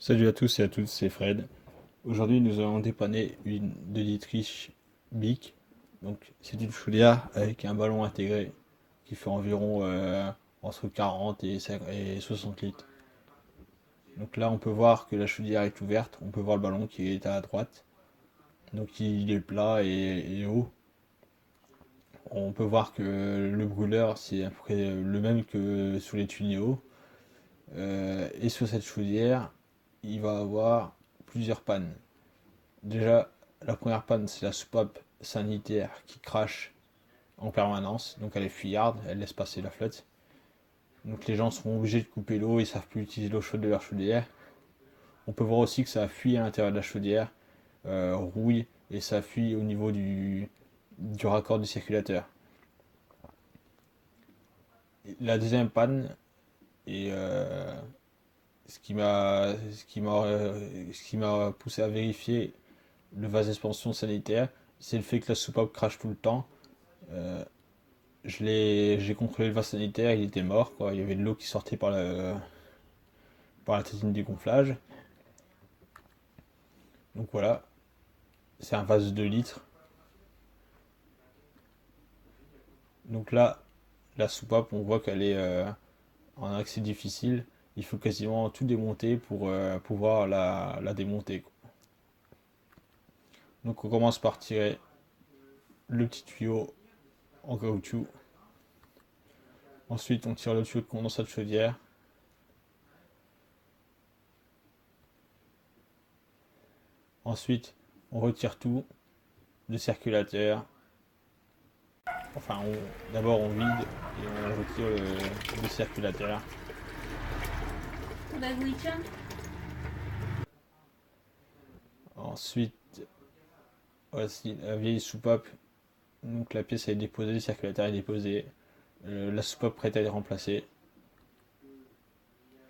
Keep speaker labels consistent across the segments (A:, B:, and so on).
A: Salut à tous et à toutes, c'est Fred. Aujourd'hui, nous allons dépanner une de Dietrich Bic. Donc, c'est une chaudière avec un ballon intégré qui fait environ entre 40 et 60 litres. Donc là, on peut voir que la chaudière est ouverte. On peut voir le ballon qui est à droite. Donc, il est plat et haut. On peut voir que le brûleur, c'est à peu près le même que sur les tuyaux. Et sur cette chaudière, il va avoir plusieurs pannes. Déjà, la première panne, c'est la soupape sanitaire qui crache en permanence. Donc elle est fuyarde, elle laisse passer la flotte. Donc les gens seront obligés de couper l'eau, ils ne savent plus utiliser l'eau chaude de leur chaudière. On peut voir aussi que ça fuit à l'intérieur de la chaudière, rouille, et ça fuit au niveau du raccord du circulateur. La deuxième panne, et ce qui m'a poussé à vérifier le vase d'expansion sanitaire, c'est le fait que la soupape crache tout le temps. Euh, j'ai contrôlé le vase sanitaire, il était mort, quoi. Il y avait de l'eau qui sortait par la tétine du gonflage. Donc voilà, c'est un vase de 2 litres. Donc là, la soupape, on voit qu'elle est en accès difficile. Il faut quasiment tout démonter pour pouvoir la démonter, quoi. Donc on commence par tirer le petit tuyau en caoutchouc. Ensuite, on tire le tuyau de condensat de chaudière. Ensuite, on retire tout, le circulateur. Enfin, d'abord on vide et on retire le circulateur. Ensuite, voici la vieille soupape. Donc la pièce est déposée, le circulateur est déposé. La soupape prête à être remplacée.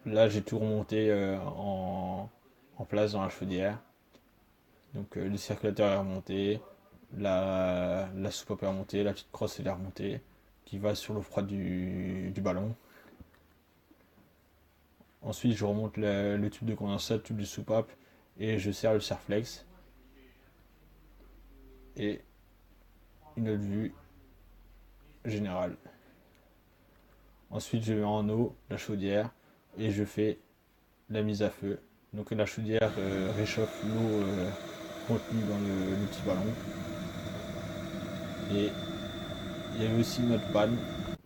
A: Là, j'ai tout remonté en place dans la chaudière. Donc le circulateur est remonté, la soupape est remontée, la petite crosse elle est remontée, qui va sur l'eau froide du ballon. Ensuite, je remonte le tube de condensat, le tube de soupape, et je serre le serflex. Et une autre vue générale. Ensuite, je mets en eau la chaudière et je fais la mise à feu. Donc la chaudière réchauffe l'eau contenue dans le petit ballon. Et il y avait aussi une autre panne,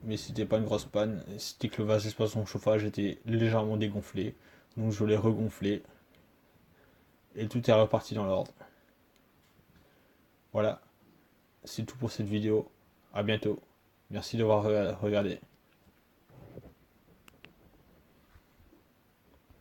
A: mais c'était pas une grosse panne. C'était que le vase d'expansion chauffage était légèrement dégonflé. Donc je l'ai regonflé et tout est reparti dans l'ordre. Voilà, c'est tout pour cette vidéo. A bientôt. Merci d'avoir regardé.